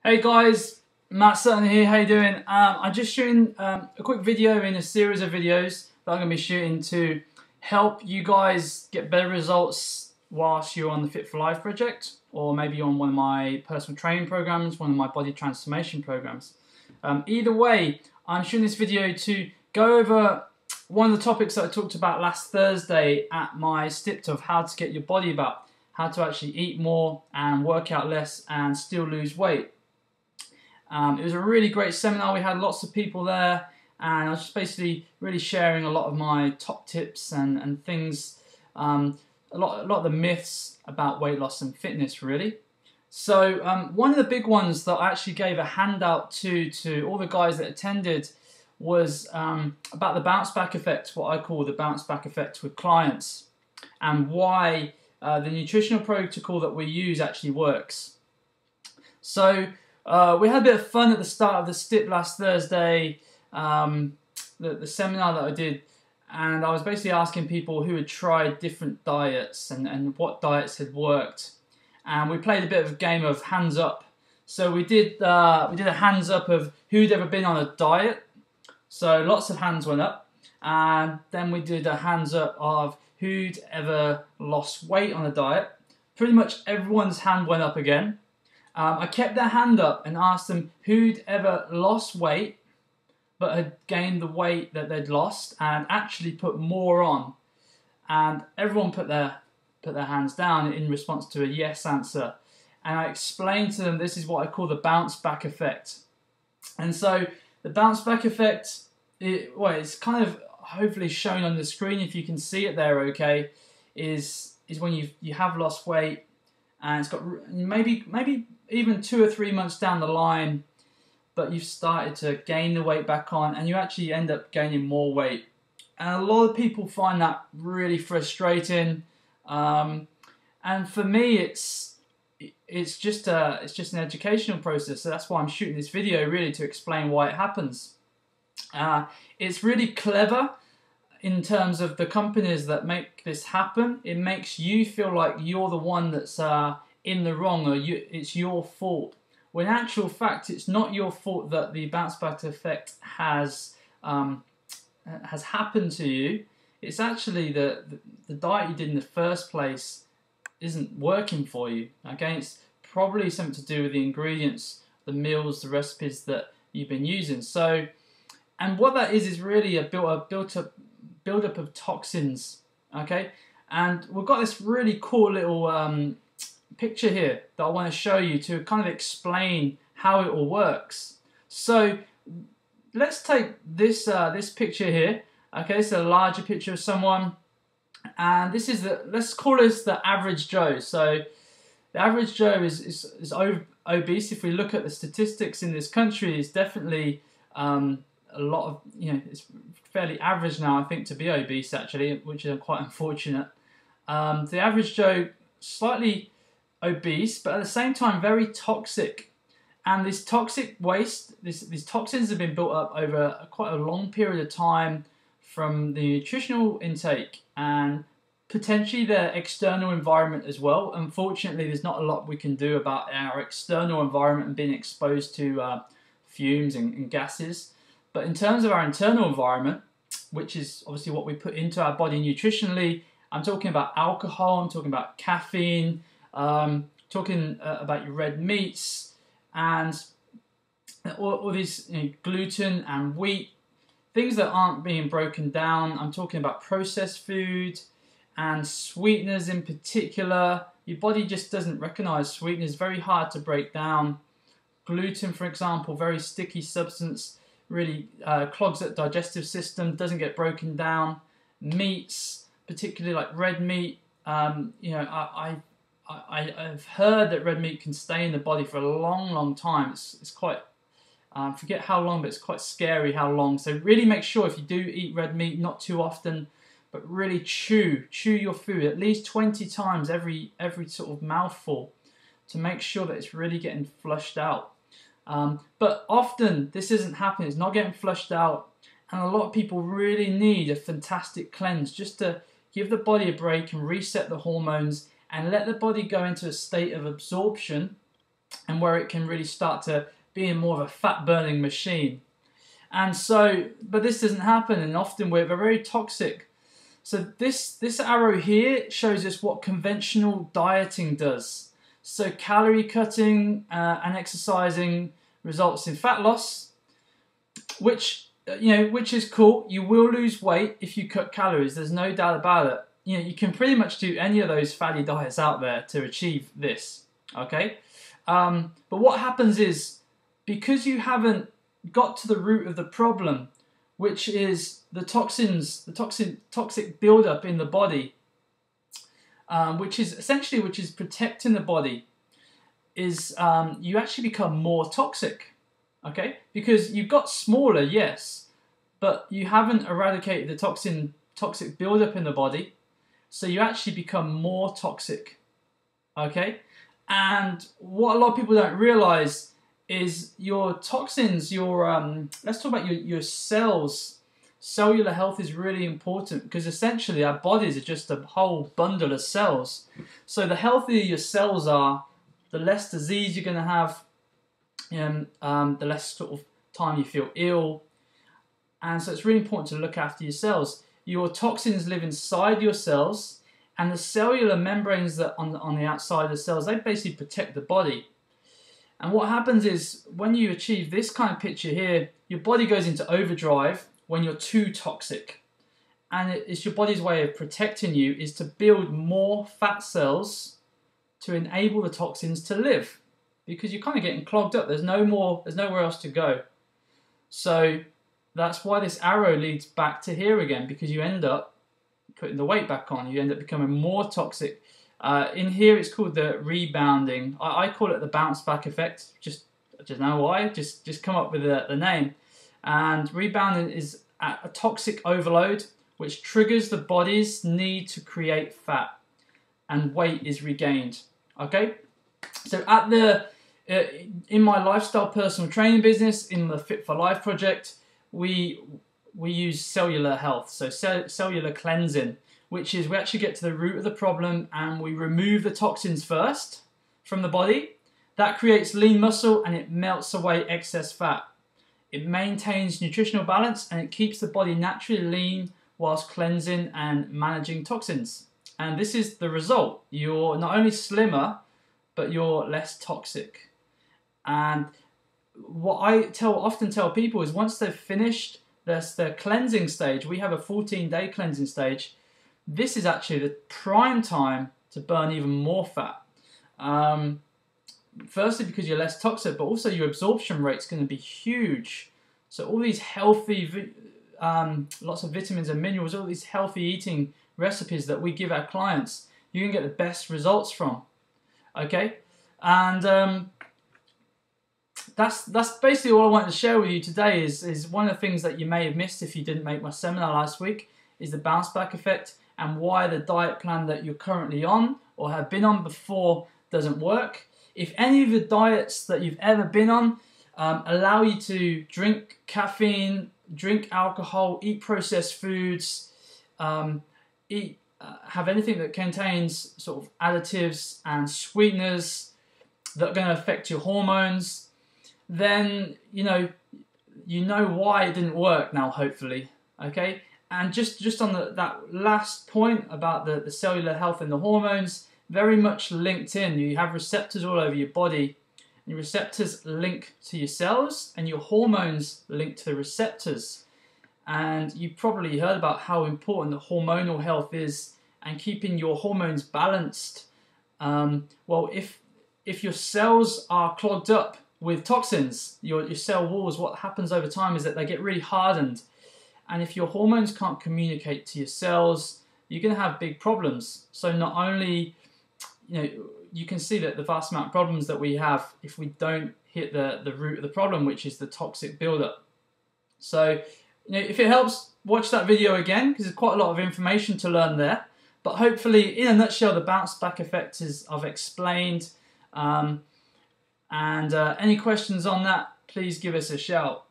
Hey guys, Matt Sutton here, how you doing? I'm just shooting a quick video in a series of videos that I'm going to be shooting to help you guys get better results whilst you're on the Fit4Lief project, or maybe on one of my personal training programs, one of my body transformation programs. Either way, I'm shooting this video to go over one of the topics that I talked about last Thursday at my STIPT of how to get your body back, how to actually eat more and work out less and still lose weight. It was a really great seminar. We had lots of people there, and I was just basically really sharing a lot of my top tips and things, a lot of the myths about weight loss and fitness, really. So one of the big ones that I actually gave a handout to all the guys that attended was about the bounce back effect, what I call the bounce back effect with clients, and why the nutritional protocol that we use actually works. So we had a bit of fun at the start of the STIP last Thursday, the seminar that I did, and I was basically asking people who had tried different diets and what diets had worked, and we played a bit of a game of hands up. So we did a hands up of who'd ever been on a diet, so lots of hands went up, and then we did a hands up of who'd ever lost weight on a diet. Pretty much everyone's hand went up again. I kept their hand up and asked them who'd ever lost weight but had gained the weight that they'd lost and actually put more on, and everyone put their hands down in response to a yes answer. And I explained to them this is what I call the bounce back effect. And so the bounce back effect, it's kind of hopefully shown on the screen if you can see it there okay, is when you have lost weight and it's got maybe even 2 or 3 months down the line, but you've started to gain the weight back on and you actually end up gaining more weight. And a lot of people find that really frustrating. And for me, it's just an educational process. So that's why I'm shooting this video, really, to explain why it happens. It's really clever in terms of the companies that make this happen. It makes you feel like you're the one that's in the wrong, or it's your fault. When in actual fact, it's not your fault that the bounce back effect has happened to you. It's actually the diet you did in the first place isn't working for you. Okay, it's probably something to do with the ingredients, the meals, the recipes that you've been using. So, and what that is really a build-up of toxins. Okay, and we've got this really cool little picture here that I want to show you to kind of explain how it all works. So let's take this this picture here. Okay, it's a larger picture of someone, and this is let's call this the average Joe. So the average Joe is obese. If we look at the statistics in this country, it's definitely a lot of, it's fairly average now, I think, to be obese actually, which is quite unfortunate. The average Joe, slightly obese, but at the same time very toxic. And this toxic waste, these toxins have been built up over quite a long period of time from the nutritional intake and potentially the external environment as well. Unfortunately, there's not a lot we can do about our external environment and being exposed to fumes and gases. But in terms of our internal environment, which is obviously what we put into our body nutritionally, I'm talking about alcohol, I'm talking about caffeine, talking about your red meats and all these gluten and wheat, things that aren't being broken down. I'm talking about processed food and sweeteners in particular. Your body just doesn't recognize sweeteners, very hard to break down. Gluten, for example, very sticky substance, really clogs the digestive system, doesn't get broken down. Meats, particularly like red meat, I've heard that red meat can stay in the body for a long time. It's quite, I forget how long, but it's quite scary how long. So really make sure if you do eat red meat, not too often, but really chew your food at least 20 times every sort of mouthful to make sure that it's really getting flushed out. But often this isn't happening, it's not getting flushed out, and a lot of people really need a fantastic cleanse just to give the body a break and reset the hormones and let the body go into a state of absorption and where it can really start to be more of a fat burning machine. And so, but this doesn't happen, and often we're very toxic. So this arrow here shows us what conventional dieting does. So calorie cutting and exercising results in fat loss, which is cool. You will lose weight if you cut calories. There's no doubt about it. You can pretty much do any of those fatty diets out there to achieve this. Okay, but what happens is, because you haven't got to the root of the problem, which is the toxins, the toxic buildup in the body, which is protecting the body, is you actually become more toxic. Okay, because you've got smaller, yes, but you haven't eradicated the toxic buildup in the body, so you actually become more toxic. Okay, and what a lot of people don't realize is your toxins, let's talk about your cells. Cellular health is really important, because essentially our bodies are just a whole bundle of cells. So the healthier your cells are, the less disease you're going to have, the less sort of time you feel ill. And so it's really important to look after your cells. Your toxins live inside your cells, and the cellular membranes that on the outside of the cells, they basically protect the body. And what happens is, when you achieve this kind of picture here, your body goes into overdrive when you're too toxic. And it's your body's way of protecting you, is to build more fat cells to enable the toxins to live, because you're kind of getting clogged up. There's nowhere else to go. So that's why this arrow leads back to here again, because you end up putting the weight back on. You end up becoming more toxic. In here it's called the rebounding. I call it the bounce back effect. I just know why. Just come up with the name. And rebounding is a toxic overload, which triggers the body's need to create fat, and weight is regained. Okay, so in my lifestyle personal training business, in the Fit4Lief Project, we use cellular health, so cellular cleansing, which is we actually get to the root of the problem and we remove the toxins first from the body. That creates lean muscle and it melts away excess fat. It maintains nutritional balance and it keeps the body naturally lean whilst cleansing and managing toxins. And this is the result. You're not only slimmer, but you're less toxic. And what I often tell people is, once they've finished their cleansing stage, we have a 14-day cleansing stage. This is actually the prime time to burn even more fat. Firstly, because you're less toxic, but also your absorption rate's going to be huge. So all these healthy, lots of vitamins and minerals, all these healthy eating recipes that we give our clients, you can get the best results from. Okay, and that's basically all I wanted to share with you today. Is one of the things that you may have missed if you didn't make my seminar last week, is the bounce back effect, and why the diet plan that you're currently on or have been on before doesn't work. If any of the diets that you've ever been on allow you to drink caffeine, drink alcohol, eat processed foods, have anything that contains sort of additives and sweeteners that are going to affect your hormones, then you know why it didn't work now, hopefully. Okay, and just on that last point about the cellular health and the hormones, very much linked in. You have receptors all over your body, and your receptors link to your cells, and your hormones link to the receptors. And you probably heard about how important the hormonal health is and keeping your hormones balanced. Well, if your cells are clogged up with toxins, your cell walls, what happens over time is that they get really hardened. And if your hormones can't communicate to your cells, you're going to have big problems. So not only, you can see that the vast amount of problems that we have if we don't hit the root of the problem, which is the toxic buildup. So, if it helps, watch that video again, because there's quite a lot of information to learn there. But hopefully, in a nutshell, the bounce back effect I've explained. Any questions on that, please give us a shout.